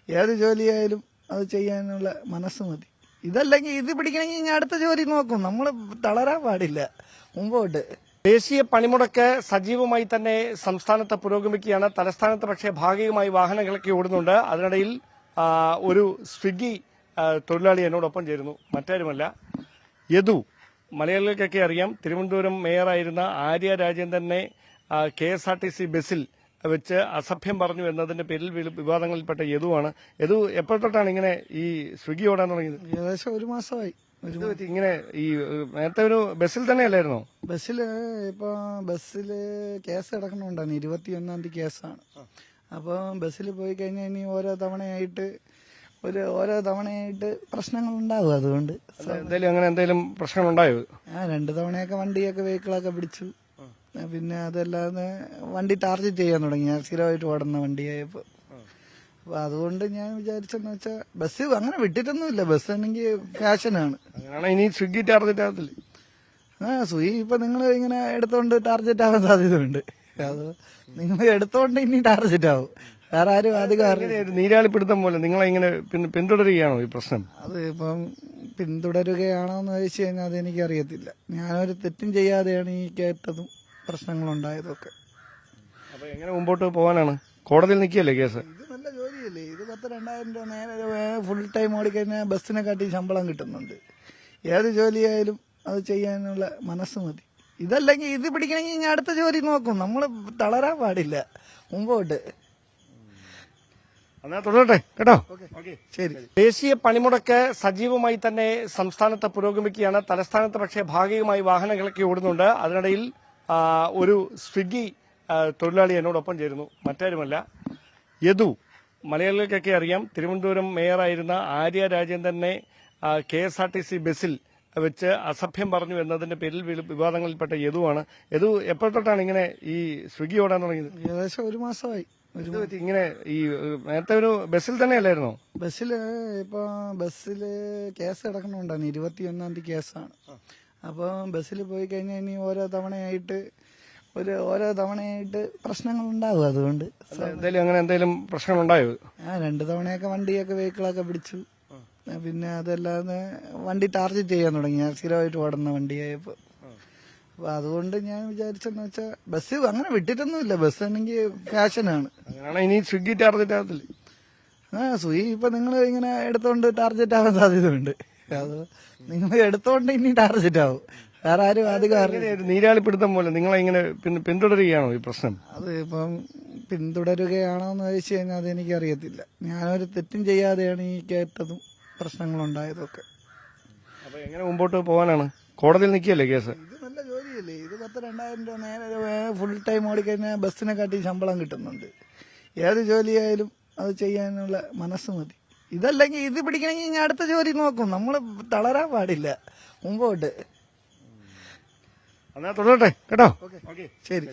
ഏത് ജോലിയായാലും അത് ചെയ്യാനുള്ള മനസ്സ് മതി. ഇതല്ലെങ്കിൽ ഇത് പിടിക്കണമെങ്കിൽ ഞാൻ അടുത്ത ജോലി നോക്കും. നമ്മൾ തളരാൻ പാടില്ല, മുമ്പോട്ട്. ദേശീയ പണിമുടക്ക് സജീവമായി തന്നെ സംസ്ഥാനത്ത് പുരോഗമിക്കുകയാണ്. തലസ്ഥാനത്ത് പക്ഷേ ഭാഗികമായി വാഹനങ്ങളൊക്കെ ഓടുന്നുണ്ട്. അതിനിടയിൽ ഒരു സ്വിഗ്ഗി തൊഴിലാളി എന്നോടൊപ്പം ചേരുന്നു. മറ്റാരുമല്ല, യദു. മലയാളികൾക്കൊക്കെ അറിയാം, തിരുവനന്തപുരം മേയറായിരുന്ന ആര്യ രാജേന്ദ്രനെ KSRTC ബസ്സിൽ വെച്ച് അസഭ്യം പറഞ്ഞു എന്നതിന്റെ പേരിൽ വിവാദങ്ങളിൽപ്പെട്ട യദുവാണ്. യദു എപ്പോൾ തൊട്ടാണ് ഇങ്ങനെ ഈ സ്വിഗ്ഗി ഓടാൻ തുടങ്ങിയത്? ഏകദേശം ഒരു മാസമായി. ഇങ്ങനെ ഈ നേരത്തെ ഒരു ബസ്സിൽ തന്നെയല്ലായിരുന്നോ? ബസ്സില് കേസ് കിടക്കണുണ്ടാണ്. 21-ാം തീയതി കേസാണ്. അപ്പോൾ ബസ്സിൽ പോയി കഴിഞ്ഞാൽ ഇനി ഓരോ തവണയായിട്ട് പ്രശ്നങ്ങൾ ഉണ്ടാവും. അതുകൊണ്ട് എന്തെങ്കിലും പ്രശ്നങ്ങൾ ഉണ്ടായോ? 2 തവണയൊക്കെ വണ്ടിയൊക്കെ വെഹിക്കിളൊക്കെ പിടിച്ചു. പിന്നെ അതല്ലാതെ വണ്ടി ടാർഗറ്റ് ചെയ്യാൻ തുടങ്ങി. ഞാൻ സ്ഥിരമായിട്ട് ഓടുന്ന വണ്ടിയായപ്പോ. അപ്പൊ അതുകൊണ്ട് ഞാൻ വിചാരിച്ചെന്ന് വെച്ചാൽ ബസ് അങ്ങനെ വിട്ടിട്ടൊന്നുമില്ല. ബസ് ആണെങ്കിൽ ഫാഷനാണ്. ഇനി സ്വിഗ്ഗി ടാർഗറ്റ് ആകത്തില്ലേ? സ്വിഗ്ഗി ഇപ്പൊ നിങ്ങൾ ഇങ്ങനെ എടുത്തോണ്ട് ടാർഗറ്റ് ആവാൻ സാധ്യതയുണ്ട്. അത് നിങ്ങൾ എടുത്തോണ്ട് ഇനി ടാർഗറ്റ് ആവും. വേറെ ആരും അധികം നീരാളിപ്പിടുത്തം പോലെ നിങ്ങളെ ഇങ്ങനെ പിന്തുടരുകയാണോ ഈ പ്രശ്നം? അത് ഇപ്പം പിന്തുടരുകയാണോ എന്ന് ചോദിച്ചു കഴിഞ്ഞാൽ അതെനിക്കറിയത്തില്ല. ഞാനൊരു തെറ്റും ചെയ്യാതെയാണ് ഈ കേട്ടതും പ്രശ്നങ്ങളുണ്ടായതൊക്കെ. അപ്പൊ എങ്ങനെ മുമ്പോട്ട് പോകാനാണ്? കോടതിയിൽ നിൽക്കുകയല്ലേ കേസ്? ഇത് നല്ല ജോലിയല്ലേ? ഇത് 10,000-2,000 രൂപ നേരെ ഫുൾ ടൈം ഓടിക്കഴിഞ്ഞാൽ ബസ്സിനെ കാട്ടി ശമ്പളം കിട്ടുന്നുണ്ട്. ഏത് ജോലിയായാലും അത് ചെയ്യാനുള്ള മനസ്സ് മതി. ഇതല്ലെങ്കിൽ ഇത് പിടിക്കണമെങ്കിൽ ഞാൻ അടുത്ത ജോലി നോക്കും. നമ്മൾ തളരാൻ പാടില്ല, മുമ്പോട്ട്. തുടരട്ടെ കേട്ടോ. ശരി. ദേശീയ പണിമുടക്ക് സജീവമായി തന്നെ സംസ്ഥാനത്ത് പുരോഗമിക്കുകയാണ്. തലസ്ഥാനത്ത് പക്ഷേ ഭാഗികമായി വാഹനങ്ങളൊക്കെ ഓടുന്നുണ്ട്. അതിനിടയിൽ ഒരു സ്വിഗ്ഗി തൊഴിലാളി എന്നോടൊപ്പം ചേരുന്നു. മറ്റാരുമല്ല, യദു. മലയാളികൾക്കൊക്കെ അറിയാം, തിരുവനന്തപുരം മേയറായിരുന്ന ആര്യ രാജേന്ദ്രനെ KSRTC ബസ്സിൽ വെച്ച് അസഭ്യം പറഞ്ഞു എന്നതിന്റെ പേരിൽ വിവാദങ്ങളിൽപ്പെട്ട യദുവാണ്. യദു എപ്പോൾ തൊട്ടാണ് ഇങ്ങനെ ഈ സ്വിഗ്ഗി ഓടാൻ തുടങ്ങിയത്? ഏകദേശം ഒരു മാസമായി. ഇങ്ങനെ ഈ നേരത്തെ ഒരു ബസ്സിൽ തന്നെയല്ലായിരുന്നോ? ബസ്സില് കേസ് കിടക്കണുണ്ടാണ്. 21-ാം തീയതി കേസാണ്. അപ്പോൾ ബസ്സിൽ പോയി കഴിഞ്ഞാൽ ഇനി ഓരോ തവണയായിട്ട് പ്രശ്നങ്ങൾ ഉണ്ടാവും. അതുകൊണ്ട് എന്തെങ്കിലും പ്രശ്നങ്ങൾ ഉണ്ടായോ? 2 തവണയൊക്കെ വണ്ടിയൊക്കെ വെഹിക്കിളൊക്കെ പിടിച്ചു. പിന്നെ അതല്ലാതെ വണ്ടി ടാർഗറ്റ് ചെയ്യാൻ തുടങ്ങി. ഞാൻ സ്ഥിരമായിട്ട് ഓടുന്ന വണ്ടിയായപ്പോ. അപ്പൊ അതുകൊണ്ട് ഞാൻ വിചാരിച്ചെന്ന് വെച്ചാൽ ബസ് അങ്ങനെ വിട്ടിട്ടൊന്നുമില്ല. ബസ് ആണെങ്കിൽ ഫാഷനാണ്. ഇനി സ്വിഗ്ഗി ടാർഗറ്റ് ആകത്തില്ലേ? സ്വിഗ്ഗി ഇപ്പൊ നിങ്ങൾ ഇങ്ങനെ എടുത്തോണ്ട് ടാർഗറ്റ് ആവാൻ സാധ്യതയുണ്ട്. അത് നിങ്ങൾ എടുത്തോണ്ട് ഇനി ടാർഗറ്റ് ആവും. വേറെ ആരും അധികം നീരാളിപ്പിടുത്തം പോലെ നിങ്ങളെ ഇങ്ങനെ പിന്തുടരുകയാണോ ഈ പ്രശ്നം? അത് ഇപ്പം പിന്തുടരുകയാണോ എന്ന് ചോദിച്ചു കഴിഞ്ഞാൽ അതെനിക്കറിയത്തില്ല. ഞാനൊരു തെറ്റും ചെയ്യാതെയാണ് ഈ കേട്ടതും പ്രശ്നങ്ങളുണ്ടായതൊക്കെ. അപ്പൊ എങ്ങനെ മുമ്പോട്ട് പോകാനാണ്? കോടതിയിൽ നിൽക്കുകയല്ലേ കേസ്? ഇത് നല്ല ജോലിയല്ലേ? ഇത് 10,000-2,000 രൂപ നേരെ ഫുൾ ടൈം ഓടിക്കഴിഞ്ഞാൽ ബസ്സിനെ കാട്ടി ശമ്പളം കിട്ടുന്നുണ്ട്. ഏത് ജോലിയായാലും അത് ചെയ്യാനുള്ള മനസ്സ് മതി. ഇതല്ലെങ്കിൽ ഇത് പിടിക്കണമെങ്കിൽ ഞാൻ അടുത്ത ജോലി നോക്കും. നമ്മൾ തളരാൻ പാടില്ല, മുമ്പോട്ട്. തുടരട്ടെ കേട്ടോ. ശരി.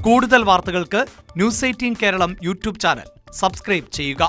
കൂടുതൽ വാർത്തകൾക്ക് News 18 Keralam YouTube channel subscribe ചെയ്യുക.